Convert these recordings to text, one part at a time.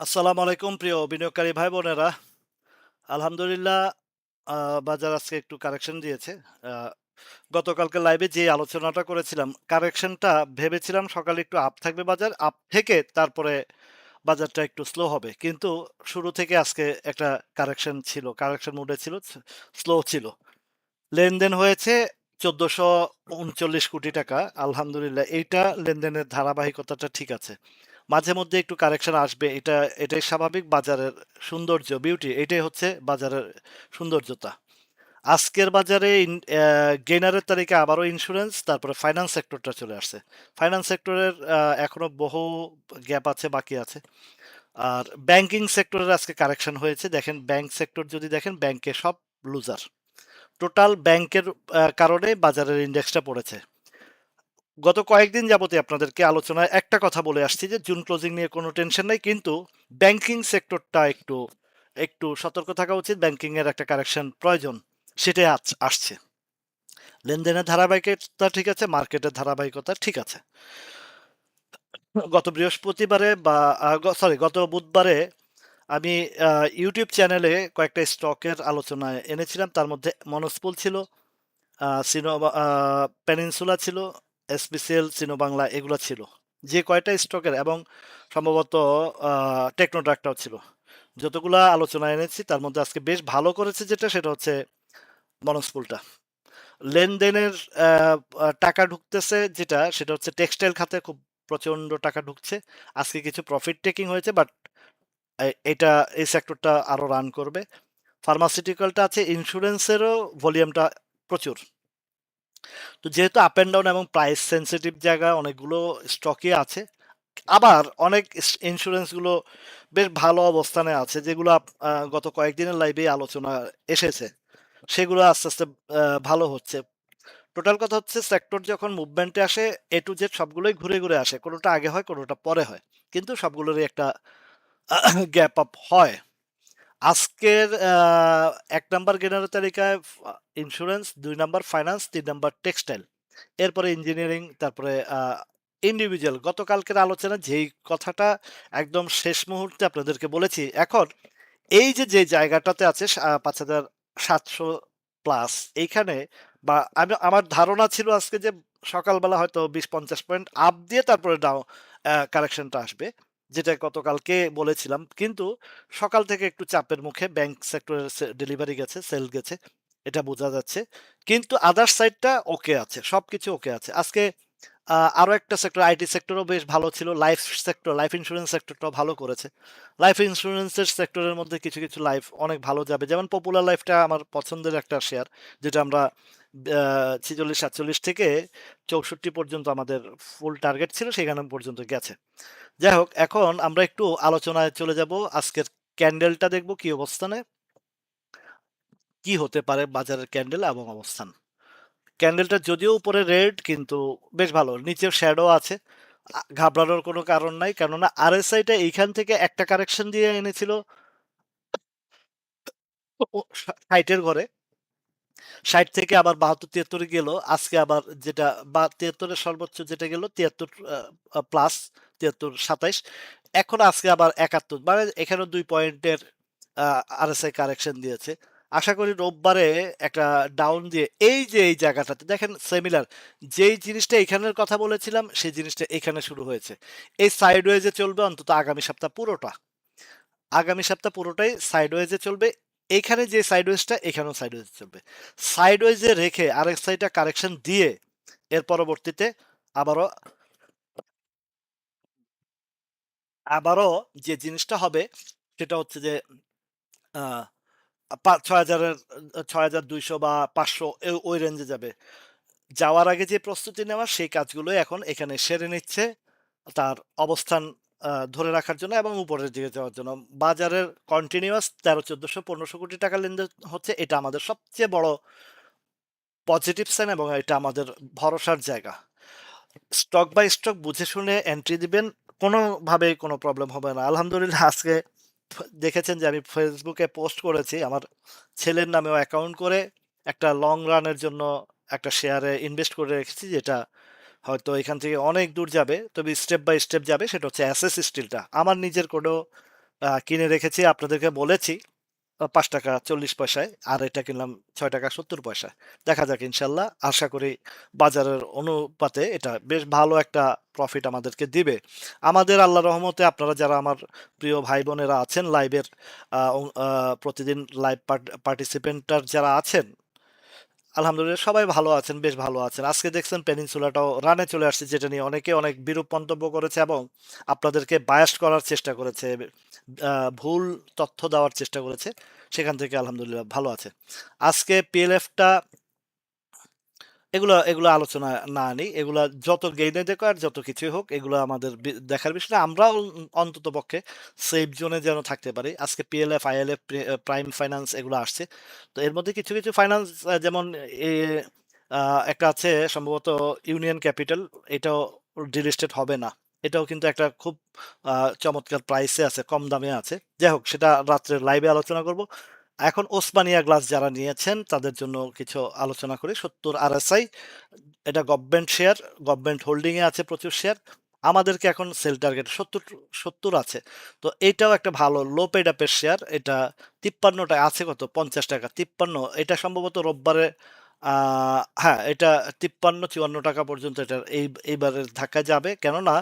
আসসালামু আলাইকুম প্রিয় বিনিয়োগকারী ভাই বোনেরা। আলহামদুলিল্লাহ, বাজার আজকে একটু কারেকশন দিয়েছে। আ গতকালকে লাইভে যে আলোচনাটা করেছিলাম, কারেকশনটা ভেবেছিলাম সকালে একটু আপ থাকবে বাজার। আপ থেকে তারপরে বাজারটা একটু স্লো হবে। কিন্তু শুরু থেকে আজকে একটা কারেকশন ছিল। কারেকশন মুডে ছিল, স্লো ছিল। লেনদেন হয়েছে ৳১৪৩৯ কোটি। আলহামদুলিল্লাহ, এইটা লেনদেনের ধারাবাহিকতাটা ঠিক আছে। মাঝে মধ্যে একটু কারেকশন আসবে, এটাই স্বাভাবিক। বাজারের সৌন্দর্য, বিউটি, এটাই হচ্ছে বাজারের সৌন্দর্যতা। আজকের বাজারে গেইনারের তালিকা আবারও ইন্স্যুরেন্স, তারপরে ফাইন্যান্স সেক্টরটা চলে আসছে। ফাইন্যান্স সেক্টরের এখনো বহু গ্যাপ আছে, বাকি আছে। আর ব্যাংকিং সেক্টরের আজকে কারেকশন হয়েছে। দেখেন, ব্যাংক সেক্টর যদি দেখেন, ব্যাংকে সব লুজার। টোটাল ব্যাংকের কারণে বাজারের ইন্ডেক্সটা পড়েছে। গত কয়েকদিন যাবতীয় আপনাদেরকে আলোচনায় একটা কথা বলে আসছি যে জুন ক্লোজিং নিয়ে কোনো টেনশন নাই, কিন্তু ব্যাংকিং সেক্টরটা একটু একটু সতর্ক থাকা উচিত। ব্যাংকিং এর একটা কারেকশন প্রয়োজন, সেটাই আসছে। লেনদেনের ধারাবাহিকতা ঠিক আছে, মার্কেটের ধারাবাহিকতা ঠিক আছে। গত বৃহস্পতিবারে বা গত বুধবারে আমি ইউটিউব চ্যানেলে কয়েকটা স্টকের আলোচনায় এনেছিলাম। তার মধ্যে মনস্পুল ছিল, সিনো পেনিনসুলা ছিল, এসপিসিএল, সিনো বাংলা, এগুলো ছিল যে কয়টা স্টকের, এবং সম্ভবত টেকনোট্রাকটাও ছিল। যতগুলা আলোচনা এনেছি তার মধ্যে আজকে বেশ ভালো করেছে যেটা, সেটা হচ্ছে মনস্পুলটা। লেনদেনের টাকা ঢুকতেছে যেটা, সেটা হচ্ছে টেক্সটাইল খাতে খুব প্রচন্ড টাকা ঢুকছে। আজকে কিছু প্রফিট টেকিং হয়েছে, বাট এটা, এই সেক্টরটা আরো রান করবে। ফার্মাসিউটিক্যালটা আছে, ইন্স্যুরেন্সেরও ভলিউমটা প্রচুর। তো যেহেতু আপ অ্যান্ড ডাউন এবং প্রাইস সেন্সিটিভ জায়গা অনেকগুলো স্টকই আছে। আবার অনেক ইন্স্যুরেন্স গুলো বেশ ভালো অবস্থানে আছে, যেগুলো গত কয়েকদিনের লাইভে আলোচনা এসেছে। সেগুলো আস্তে আস্তে ভালো হচ্ছে। টোটাল কথা হচ্ছে, সেক্টর যখন মুভমেন্টে আসে, এ টু জেড সবগুলোই ঘুরে ঘুরে আসে। কোনোটা আগে হয়, কোনোটা পরে হয়, কিন্তু সবগুলোরই একটা গ্যাপ আপ হয়। আজকের ১ নাম্বার গেনারের তালিকায় insurance, ২ number finance, ৩ number textile, এরপরে ইঞ্জিনিয়ারিং, তারপরে ইন্ডিভিজুয়াল। গতকালকের আলোচনা যেই কথাটা একদম শেষ মুহূর্তে আপনাদেরকে বলেছি, এখন এই যে জায়গাটাতে আছে ৫,৭০০ প্লাস, এইখানে, বা আমার ধারণা ছিল আজকে যে সকালবেলা হয়তো ২০-৫০ পয়েন্ট আপ দিয়ে তারপরে ডাউন কারেকশনটা আসবে, যেটা গতকালকে বলেছিলাম। কিন্তু সকাল থেকে একটু চাপের মুখে ব্যাংক সেক্টরের ডেলিভারি গেছে, সেল গেছে, এটা বোঝা যাচ্ছে। কিন্তু আদার সাইডটা ওকে আছে, সবকিছু ওকে আছে আজকে। আরো একটা সেক্টর, আইটি সেক্টরও বেশ ভালো ছিল। লাইফ সেক্টর, লাইফ ইন্স্যুরেন্স সেক্টরটাও ভালো করেছে। লাইফ ইন্স্যুরেন্সের সেক্টরের মধ্যে কিছু কিছু লাইফ অনেক ভালো যাবে, যেমন পপুলার লাইফটা আমার পছন্দের একটা শেয়ার, যেটা আমরা ৪৬-৪৭ থেকে ৬৪ পর্যন্ত আমাদের ফুল টার্গেট ছিল, সেখানে পর্যন্ত গেছে। যাই হোক, এখন আমরা একটু আলোচনায় চলে যাব। আজকের ক্যান্ডেলটা দেখব কি অবস্থানে, কি হতে পারে বাজারের ক্যান্ডেল এবং অবস্থান। ক্যান্ডেলটা যদিও উপরে রেড, কিন্তু বেশ ভালো, নিচেও শ্যাডো আছে। ঘাবড়ানোর কোনো কারণ নাই, কেননা আরএসআইটা এইখান থেকে একটা কারেকশন দিয়ে এনেছিল ৬০-এর ঘরে। ৬০ থেকে আবার ৭২-৭৩ গেল। আজকে আবার যেটা, বা ৭৩-এর সর্বোচ্চ যেটা গেল ৭৩ প্লাস, ৭৩-২৭। এখন আজকে আবার ৭১, মানে এখানেও ২ পয়েন্টের আরএসআই কারেকশন দিয়েছে। আশা করি রোববারে একটা ডাউন দিয়ে এই জায়গাটাতে দেখেন সিমিলার, যেই জিনিসটা এখানের কথা বলেছিলাম সেই জিনিসটা এখানে শুরু হয়েছে। এই সাইডওয়েজে চলবে অন্তত আগামী সপ্তাহ পুরোটা। আগামী সপ্তাহ পুরোটাই সাইডওয়েজে চলবে। এইখানে যে সাইডওয়েজটা, এখানেও সাইডওয়েজ চলবে। সাইডওয়েজে রেখে আরেক সাইডটা কারেকশন দিয়ে এর পরবর্তীতে আবারও আবারও যে জিনিসটা হবে, সেটা হচ্ছে যে আহ ৬,০০০-এর ৬,২০০ বা ৫০০, ওই রেঞ্জে যাবে। যাওয়ার আগে যে প্রস্তুতি নেওয়া, সেই কাজগুলো এখন এখানে সেরে নিচ্ছে, তার অবস্থান ধরে রাখার জন্য এবং উপরের দিকে যাওয়ার জন্য। বাজারের কন্টিনিউয়াস ১৩, ১৪০০, ১৫০০ কোটি টাকা হচ্ছে, এটা আমাদের সবচেয়ে বড় পজিটিভ সাইন এবং এটা আমাদের ভরসার জায়গা। স্টক বাই স্টক বুঝে শুনে এন্ট্রি দিবেন, কোনোভাবেই কোনো প্রবলেম হবে না। আলহামদুলিল্লাহ, আজকে দেখেছেন যে আমি ফেসবুকে পোস্ট করেছি, আমার ছেলের নামেও অ্যাকাউন্ট করে একটা লং রানের জন্য একটা শেয়ারে ইনভেস্ট করে রেখেছি, যেটা হয়তো এখান থেকে অনেক দূর যাবে, তবে স্টেপ বাই স্টেপ যাবে। সেটা হচ্ছে এসএস স্টিলটা। আমার নিজের কোনো কিনে রেখেছি, আপনাদেরকে বলেছি ৳৫.৪০, আর এটা কিনলাম ৳৬.৭০। দেখা যাক ইনশাল্লাহ, আশা করি বাজারের অনুপাতে এটা বেশ ভালো একটা প্রফিট আমাদেরকে দিবে। আমাদের আল্লাহ রহমতে আপনারা যারা আমার প্রিয় ভাই বোনেরা আছেন লাইভের প্রতিদিন লাইভ পার্টিসিপেন্টার যারা আছেন, আলহামদুলিল্লাহ সবাই ভালো আছেন, বেশ ভালো আছেন। আজকে দেখছেন পেনিনসুলাটাও রানে চলে আসছে, যেটা নিয়ে অনেকে অনেক বিরূপ মন্তব্য করেছে এবং আপনাদেরকে বায়াস্ট করার চেষ্টা করেছে, ভুল তথ্য দেওয়ার চেষ্টা করেছে। সেখান থেকে আলহামদুলিল্লাহ ভালো আছে। আজকে পিএলএফটা, এগুলা এগুলা আলোচনা না আনি, এগুলা যত গেইনে দেখো আর যত কিছুই হোক, এগুলো আমাদের দেখার বিষয় না। আমরা অন্তত পক্ষে সেফ জোনে যেন থাকতে পারি। আজকে পিএলএফ, আইএলএফ, প্রাইম ফাইন্যান্স এগুলো আসছে। তো এর মধ্যে কিছু কিছু ফাইন্যান্স, যেমন এ, একটা আছে সম্ভবত ইউনিয়ন ক্যাপিটাল, এটাও ডিলিস্টেড হবে না। এটাও কিন্তু একটা খুব চমৎকার প্রাইসে আছে, কম দামে আছে। যাই হোক, সেটা রাত্রে লাইভে আলোচনা করব। এখন ওসমানিয়া গ্লাস যারা নিয়েছেন তাদের জন্য কিছু আলোচনা করি। 70 আরএসআই, এটা গভর্নমেন্ট শেয়ার, গভর্নমেন্ট হোল্ডিং এ আছে প্রচুর শেয়ার। আমাদেরকে এখন সেল টার্গেট 70 আছে। তো এটাও একটা ভালো লো পেড আপের শেয়ার। এটা 53টা আছে, কত, ৳50, 53। এটা সম্ভবত রোববারে, হ্যাঁ, এটা 53-54 টাকা পর্যন্ত এটা এইবারের ধাক্কা যাবে, কেননা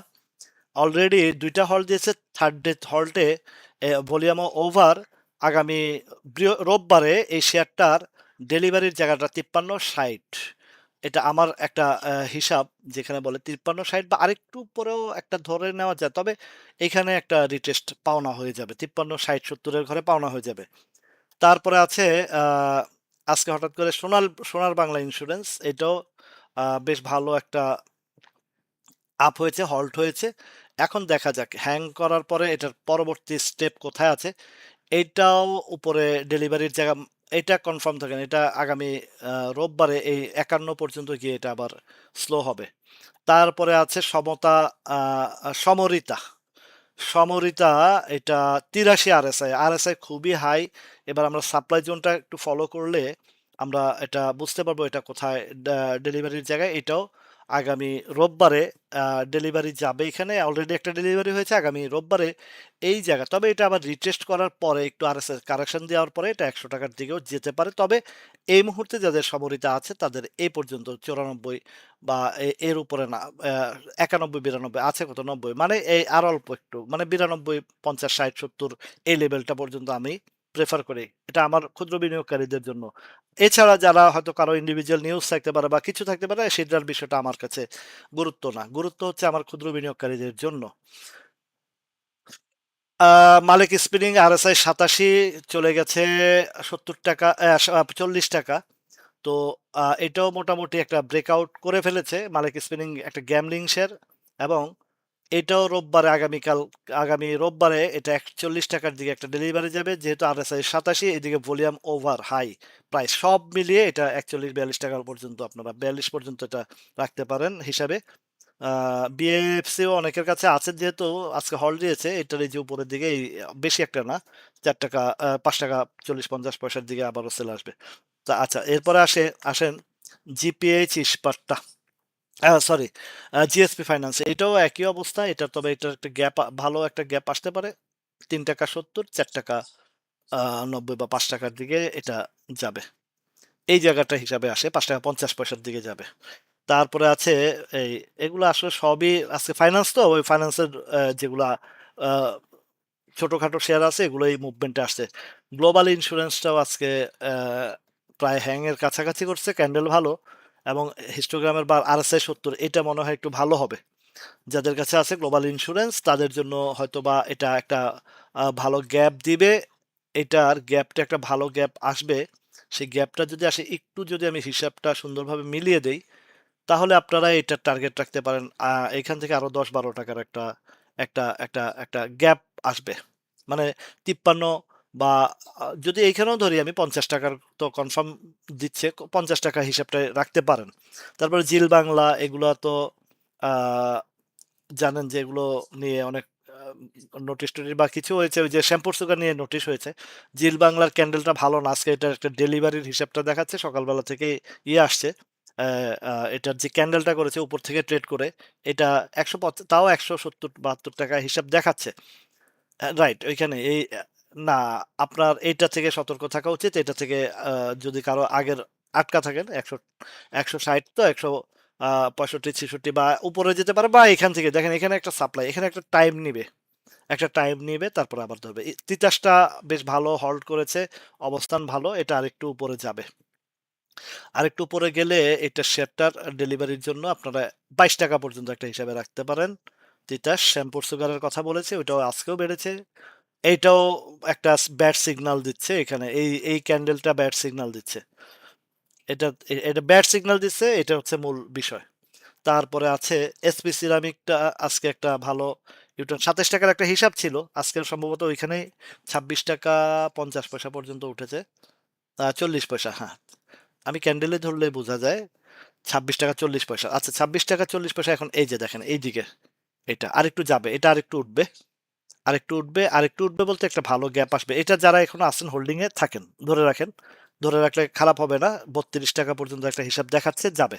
অলরেডি 2টা হল দিয়েছে। থার্ড ডে হল্টে ভলিউম ওভার। আগামী রোববারে এই শেয়ারটার ডেলিভারির জায়গাটা 53-60। এটা আমার একটা হিসাব, যেখানে বলে 53-60 বা আরেকটু পরেও একটা ধরে নেওয়া যায়, তবে এখানে একটা রিটেস্ট পাওনা হয়ে যাবে, 53-60-70-এর ঘরে পাওনা হয়ে যাবে। তারপরে আছে আহ, আজকে হঠাৎ করে সোনার বাংলা ইন্স্যুরেন্স, এটাও বেশ ভালো একটা আপ হয়েছে, হল্ট হয়েছে। এখন দেখা যাক হ্যাং করার পরে এটার পরবর্তী স্টেপ কোথায় আছে। এইটাও উপরে ডেলিভারির জায়গা, এটা কনফার্ম থাকে না। এটা আগামী রোববারে এই 51 পর্যন্ত গিয়ে এটা আবার স্লো হবে। তারপরে আছে সমরিতা। সমরিতা, এটা 83 আরএসআই, আরএসআই খুবই হাই। এবার আমরা সাপ্লাই জোনটা একটু ফলো করলে আমরা এটা বুঝতে পারবো এটা কোথায় ডেলিভারির জায়গায়। এটাও আগামী রোববারে ডেলিভারি যাবে। এখানে অলরেডি একটা ডেলিভারি হয়েছে আগামী রোববারে এই জায়গা। তবে এটা আবার রিটেস্ট করার পরে একটু আরএসআই কারেকশন দেওয়ার পরে এটা 100 টাকার দিকেও যেতে পারে। তবে এই মুহূর্তে যাদের সমরিতা আছে তাদের এই পর্যন্ত 94 বা এর উপরে না, 91-92 আছে, কত, 90, মানে এই আর অল্প একটু, মানে 92-50-60-70 এই লেভেলটা পর্যন্ত আমি প্রেফার করি। এটা আমার ক্ষুদ্র বিনিয়োগকারীদের জন্য। এছাড়া যারা হয়তো কারো ইন্ডিভিজুয়াল নিউজ থাকতে পারে বা কিছু থাকতে পারে, সেটার বিষয়টা আমার কাছে গুরুত্ব না, গুরুত্ব হচ্ছে আমার ক্ষুদ্র বিনিয়োগকারীদের জন্য। মালিক স্পিনিং আরএসআই 87 চলে গেছে 70 টাকা, 40 টাকা। তো এটাও মোটামুটি একটা ব্রেকআউট করে ফেলেছে। মালিক স্পিনিং একটা গ্যামলিং শেয়ার, এবং এটাও রোববারে, আগামী রোববারে এটা 41 টাকার দিকে একটা ডেলিভারি যাবে, যেহেতু আরএসআই 87, এদিকে ভলিউম ওভার হাই, প্রায় সব মিলিয়ে এটা 41-42 টাকার পর্যন্ত, আপনারা 42 পর্যন্ত এটা রাখতে পারেন হিসাবে। বিএফসিও অনেকের কাছে আছে, যেহেতু আজকে হল দিয়েছে, এটার এই যে উপরের দিকে বেশি একটা না, 4 টাকা, 5 টাকা 40-50 পয়সার দিকে আবারও সেল আসবে। তা আচ্ছা, এরপরে আসেন জিপিএইচ ইস্পাতটা, সরি, জিএসপি ফাইন্যান্স, এটাও একই অবস্থা। এটা, তবে এটার একটা গ্যাপ, ভালো একটা গ্যাপ আসতে পারে। 3 টাকা 70, 4 টাকা 90 বা 5 টাকার দিকে এটা যাবে, এই জায়গাটা হিসাবে আসে, 5 টাকা 50 পয়সার দিকে যাবে। তারপরে আছে এই, এগুলো আসলে সবই আজকে ফাইন্যান্স, তো ওই ফাইন্যান্সের যেগুলা আহ, ছোটখাটো শেয়ার আছে, এগুলো এই মুভমেন্টে আসছে। গ্লোবাল ইন্স্যুরেন্সটাও আজকে আহ, প্রায় হ্যাং এর কাছাকাছি করছে, ক্যান্ডেল ভালো, এবং হিস্টোগ্রামের বা আরএসআই 70 এটা মনে হয় একটু ভালো হবে। যাদের কাছে আছে গ্লোবাল ইন্স্যুরেন্স তাদের জন্য হয়তো বা এটা একটা ভালো গ্যাপ দিবে। এটার গ্যাপটা একটা ভালো গ্যাপ আসবে। সেই গ্যাপটা যদি আসে, একটু যদি আমি হিসাবটা সুন্দরভাবে মিলিয়ে দেই, তাহলে আপনারা এটার টার্গেট রাখতে পারেন। এখান থেকে আরো 10-12 টাকার একটা একটা একটা একটা গ্যাপ আসবে, মানে 53, বা যদি এইখানেও ধরি আমি 50 টাকার, তো কনফার্ম দিচ্ছে, 50 টাকা হিসাবটা রাখতে পারেন। তারপরে জিল বাংলা, এগুলো তো আহ, জানেন যে এগুলো নিয়ে অনেক নোটিশ টোটিশ বা কিছু হয়েছে, ওই যে শ্যাম্পুর সুগার নিয়ে নোটিশ হয়েছে। জিল বাংলার ক্যান্ডেলটা ভালো না, আজকে এটার একটা ডেলিভারির হিসাবটা দেখাচ্ছে সকালবেলা থেকে ইয়ে আসছে। এটার যে ক্যান্ডেলটা করেছে উপর থেকে ট্রেড করে, এটা 150, তাও 170-72 টাকা হিসাব দেখাচ্ছে। রাইট ওইখানে এই না, আপনার এইটা থেকে সতর্ক থাকা উচিত। এটা থেকে যদি কারো আগের আটকা থাকেন 160 তো 165 66 বা উপরে যেতে পারে, বা এখান থেকে দেখেন এখানে একটা সাপ্লাই, এখানে একটা টাইম নিবে তারপর আবার ধরবে। তিতাসটা বেশ ভালো হল্ড করেছে, অবস্থান ভালো, এটা আরেকটু উপরে যাবে। আরেকটু উপরে গেলে এটা শেয়ারটার ডেলিভারির জন্য আপনারা 22 টাকা পর্যন্ত একটা হিসাবে রাখতে পারেন। তিতাস শ্যামপুর সুগারের কথা বলেছে, ওইটাও আজকেও বেড়েছে। এইটাও একটা ব্যাড সিগন্যাল দিচ্ছে, এখানে এই এই ক্যান্ডেলটা ব্যাড সিগন্যাল দিচ্ছে। এটা এটা ব্যাড সিগন্যাল দিচ্ছে, এটা হচ্ছে মূল বিষয়। তারপরে আছে এসপি সিরামিকটা, আজকে একটা ভালো ইউটার্ন। 27 টাকার একটা হিসাব ছিল, আজকের সম্ভবত ওইখানেই 26 টাকা 50 পয়সা পর্যন্ত উঠেছে। 40 পয়সা, হ্যাঁ, আমি ক্যান্ডেলে ধরলে বোঝা যায়। 26 টাকা 40 পয়সা, আচ্ছা 26 টাকা 40 পয়সা। এখন এই যে দেখেন এইদিকে, এটা আরেকটু যাবে, এটা আরেকটু উঠবে, আরেকটু উঠবে বলতে একটা ভালো গ্যাপ আসবে। এটা যারা এখনো আছেন হোল্ডিং এ থাকেন, ধরে রাখেন, ধরে রাখলে খারাপ হবে না। 32 টাকা পর্যন্ত একটা হিসাব দেখাচ্ছে, যাবে।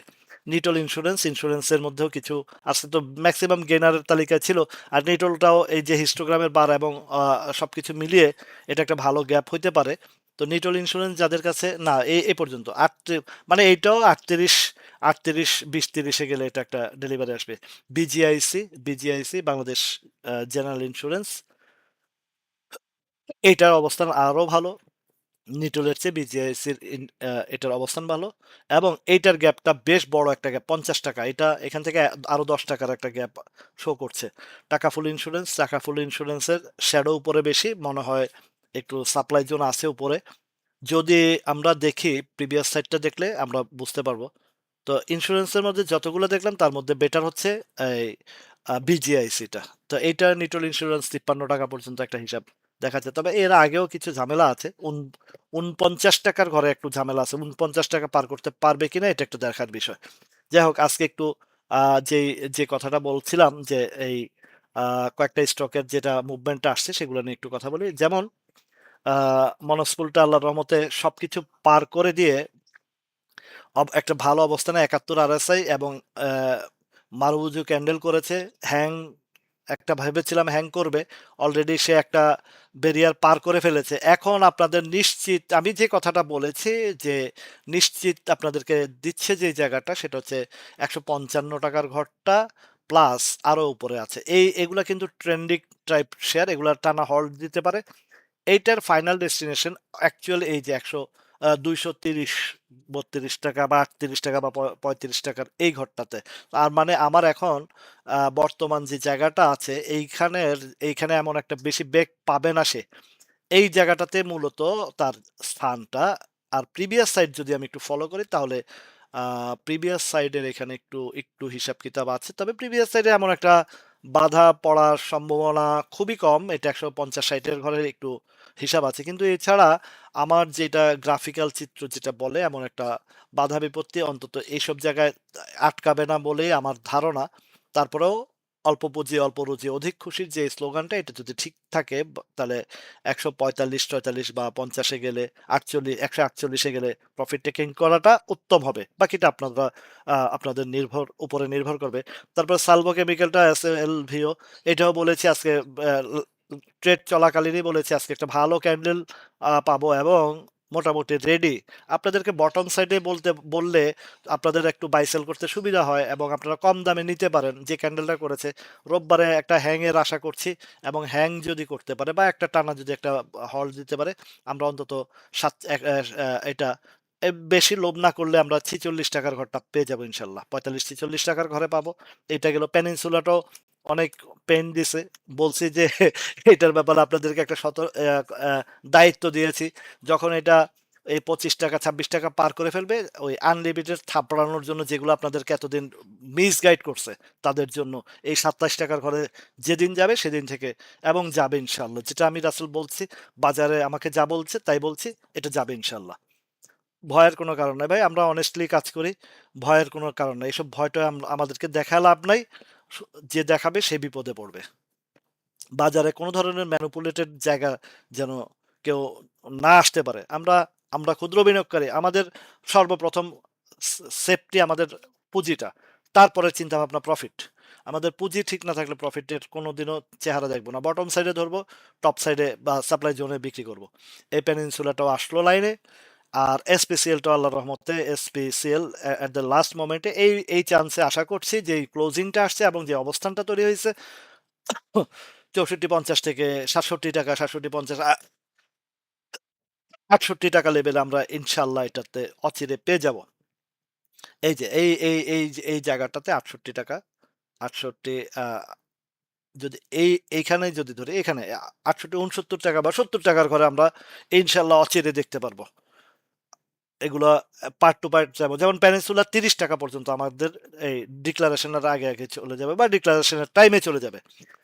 নিটল ইন্স্যুরেন্সের মধ্যেও কিছু আছে, তো ম্যাক্সিমাম গেনারের তালিকায় ছিল। আর নিটলটাও এই যে হিস্টোগ্রামের বার এবং সবকিছু মিলিয়ে এটা একটা ভালো গ্যাপ হইতে পারে। তো নিটল ইন্স্যুরেন্স যাদের কাছে না, এই পর্যন্ত মানে এইটাও 38 38 20 30-এ গেলে এটা একটা ডেলিভারি আসবে। বিজিআইসি বাংলাদেশ জেনারেল ইন্স্যুরেন্স, এটার অবস্থান আরো ভালো। নিটলের চেয়ে বিজিআইসির এটার অবস্থান ভালো, এবং এইটার গ্যাপটা বেশ বড় একটা গ্যাপ, 50 টাকা। এটা এখান থেকে আরো 10 টাকার একটা গ্যাপ শো করছে। টাকা ফুল ইন্স্যুরেন্সের শ্যাডো উপরে বেশি মনে হয়, একটু সাপ্লাই জোন আছে উপরে। যদি আমরা দেখি প্রিভিয়াস সাইডটা দেখলে আমরা বুঝতে পারবো। তো ইন্স্যুরেন্সের মধ্যে যতগুলো দেখলাম তার মধ্যে বেটার হচ্ছে এই বিজিআইসিটা। তো এইটা নিটল ইন্স্যুরেন্স 53 টাকা পর্যন্ত একটা হিসাব দেখাচ্ছে। তবে এর আগেও কিছু ঝামেলা আছে, 49 টাকার ঘরে একটু ঝামেলা আছে, 49 টাকা পার করতে পারবে কিনা এটা একটু দেখার বিষয়। যাই হোক, আজকে একটু যে যে কথাটা বলছিলাম যে এই কয়েকটা স্টকের যেটা মুভমেন্টটা আসছে সেগুলো নিয়ে একটু কথা বলি। যেমন মনস্পুলটা আল্লাহর রহমতে সবকিছু পার করে দিয়ে একটা ভালো অবস্থানে 71 আরএসআই এবং মারুজু ক্যান্ডেল করেছে। হ্যাং একটা ভেবেছিলাম হ্যাং করবে, অলরেডি সে একটা ব্যারিয়ার পার করে ফেলেছে। এখন আপনাদের নিশ্চিত, আমি যে কথাটা বলেছি যে নিশ্চিত আপনাদেরকে দিচ্ছে যে জায়গাটা, সেটা হচ্ছে 155 টাকার ঘরটা প্লাস আরো উপরে আছে। এগুলা কিন্তু ট্রেন্ডিং টাইপ শেয়ার, এগুলা টানা হল্ড দিতে পারে। এইটার ফাইনাল ডেস্টিনেশন অ্যাকচুয়ালি এই যে 230 32 টাকা বা 38 টাকা বা 35 টাকার এই ঘরটাতে। আর মানে আমার এখন বর্তমান যে জায়গাটা আছে এইখানে এমন একটা বেশি বেগ পাবে না সে, এই জায়গাটাতে মূলত তার স্থানটা। আর প্রিভিয়াস সাইড যদি আমি একটু ফলো করি তাহলে প্রিভিয়াস সাইডের এখানে একটু একটু হিসাব কিতাব আছে, তবে প্রিভিয়াস সাইডে এমন একটা বাধা পড়ার সম্ভাবনা খুবই কম। এটা 150 60-এর ঘরের একটু হিসাব আছে, কিন্তু এছাড়া আমার যেটা গ্রাফিক্যাল চিত্র যেটা বলে এমন একটা বাধা বিপত্তি অন্তত এইসব জায়গায় আটকাবে না বলেই আমার ধারণা। তারপরেও অল্প পুঁজি অল্প রুজি অধিক খুশির যে স্লোগানটা, এটা যদি ঠিক থাকে তাহলে 145 46 বা 50-এ গেলে 148-এ গেলে প্রফিট টেকিং করাটা উত্তম হবে। বাকিটা আপনাদের উপরে নির্ভর করবে। তারপর সালভো কেমিক্যালটা SLVO, এটাও বলেছি আজকে, ট্রেড চলাকালীনই বলেছি আজকে একটা ভালো ক্যান্ডেল পাবো এবং মোটামুটি রেডি। আপনাদেরকে বটম সাইডে বললে আপনাদের একটু বাই সেল করতে সুবিধা হয় এবং আপনারা কম দামে নিতে পারেন। যে ক্যান্ডেলটা করেছে রোববারে একটা হ্যাং এর আশা করছি, এবং হ্যাং যদি করতে পারে বা একটা টানা যদি একটা হল দিতে পারে, আমরা অন্তত এটা বেশি লোভ না করলে আমরা 46 টাকার ঘরটা পেয়ে যাবো ইনশাল্লাহ, 45 46 টাকার ঘরে পাবো। এটা গেল। পেনিনসুলাটাও অনেক পেন দিছে, বলছি যে এটার ব্যাপারে আপনাদেরকে একটা দায়িত্ব দিয়েছি। যখন এটা এই 25 টাকা 26 টাকা পার করে ফেলবে, ওই আনলিমিটেড থাপড়ানোর জন্য যেগুলো আপনাদেরকে এতদিন মিসগাইড করছে তাদের জন্য এই 27 টাকার ঘরে যেদিন যাবে সেদিন থেকে, এবং যাবে ইনশাল্লাহ। যেটা আমি রাসেল বলছি, বাজারে আমাকে যা বলছে তাই বলছি, এটা যাবে ইনশাল্লাহ। ভয়ের কোনো কারণ নাই ভাই, আমরা অনেস্টলি কাজ করি, ভয়ের কোনো কারণ নাই। এসব ভয়টা আমাদেরকে দেখা লাভ নাই, যে দেখাবে সে বিপদে পড়বে। বাজারে কোনো ধরনের ম্যানুপুলেটেড জায়গা যেন কেউ না আসতে পারে। আমরা আমরা ক্ষুদ্র বিনিয়োগকারী, আমাদের সর্বপ্রথম সেফটি আমাদের পুঁজিটা, তারপরে চিন্তা ভাবনা প্রফিট। আমাদের পুঁজি ঠিক না থাকলে প্রফিটের কোনোদিনও চেহারা দেখবো না। বটম সাইডে ধরবো, টপ সাইডে বা সাপ্লাই জোনে বিক্রি করব। এই পেনিনসুলাটাও আসলো লাইনে। আর এসপিসিএলটা আল্লাহর রহমতে এসপিসিএল এট দ্য লাস্ট মোমেন্টে এই চান্সে আশা করছি যে এই ক্লোজিংটা আসছে এবং যে অবস্থানটা তৈরি হয়েছে 64.50 থেকে 67 টাকা, 67.50, 68 টাকা লেভেলে আমরা ইনশাল্লাহ এটাতে অচিরে পেয়ে যাব। এই যে এই জায়গাটাতে 68 টাকা, 68, যদি এইখানে যদি ধরি, এখানে 68, 69 টাকা বা 70 টাকার ঘরে আমরা ইনশাল্লাহ অচিরে দেখতে পারবো। এগুলা পার্ট টু পার্ট যাবো, যেমন পেনিনসুলা 30 টাকা পর্যন্ত আমাদের এই ডিক্লারেশনের আগে আগে চলে যাবে বা ডিক্লারেশনের টাইমে চলে যাবে।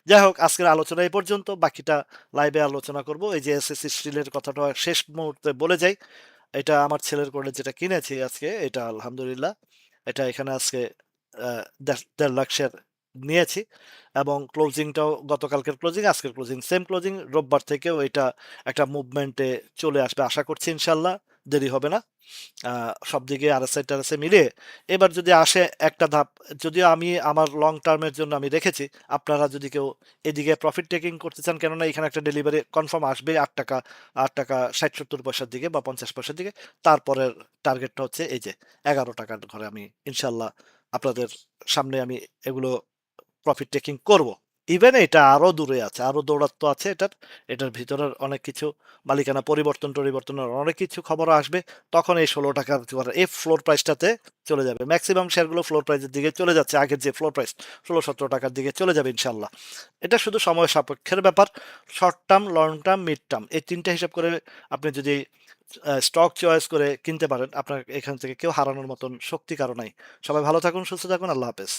যাই হোক, আজকের আলোচনা এই পর্যন্ত, বাকিটা লাইভে আলোচনা করব। এই যে এসএসসি স্টিলের কথাটা শেষ মুহূর্তে বলে যাই, এটা আমার ছেলের করে যেটা কিনেছি আজকে, এটা আলহামদুলিল্লাহ, এটা এখানে আজকে 1.5 লাখ শেয়ার নিয়েছি। এবং ক্লোজিংটাও গতকালকের ক্লোজিং, আজকের ক্লোজিং সেম ক্লোজিং। রোববার থেকেও এটা একটা মুভমেন্টে চলে আসবে আশা করছি ইনশাল্লাহ, দেরি হবে না। সব দিকে আরএসআই টারএসআই মিলিয়ে এবার যদি আসে একটা ধাপ, যদিও আমি আমার লং টার্মের জন্য আমি রেখেছি, আপনারা যদি কেউ এদিকে প্রফিট টেকিং করতে চান, কেননা এখানে একটা ডেলিভারি কনফার্ম আসবে 8 টাকা, 8 টাকা 60-70 পয়সার দিকে বা 50 পয়সার দিকে। তারপরের টার্গেটটা হচ্ছে এই যে 11 টাকার ঘরে আমি ইনশাল্লাহ আপনাদের সামনে আমি এগুলো প্রফিট টেকিং করব। ইভেন এটা আরো দূরে আছে, আরো দৌরাত্ম আছে এটার ভিতরের অনেক কিছু মালিকানা পরিবর্তনের অনেক কিছু খবর আসবে। তখন এই 16 টাকার এই ফ্লোর প্রাইসটাতে চলে যাবে। ম্যাক্সিমাম শেয়ারগুলো ফ্লোর প্রাইসের দিকে চলে যাচ্ছে, আগের যে ফ্লোর প্রাইস 16-17 টাকার দিকে চলে যাবে ইনশাল্লাহ। এটা শুধু সময় সাপেক্ষের ব্যাপার। Short term, long term, mid term, এই তিনটা হিসাব করে আপনি যদি স্টক চয়েস করে কিনতে পারেন, আপনার এখান থেকে কেউ হারানোর মতন শক্তি কারো নাই। সবাই ভালো থাকুন, সুস্থ থাকুন, আল্লাহ হাফেজ।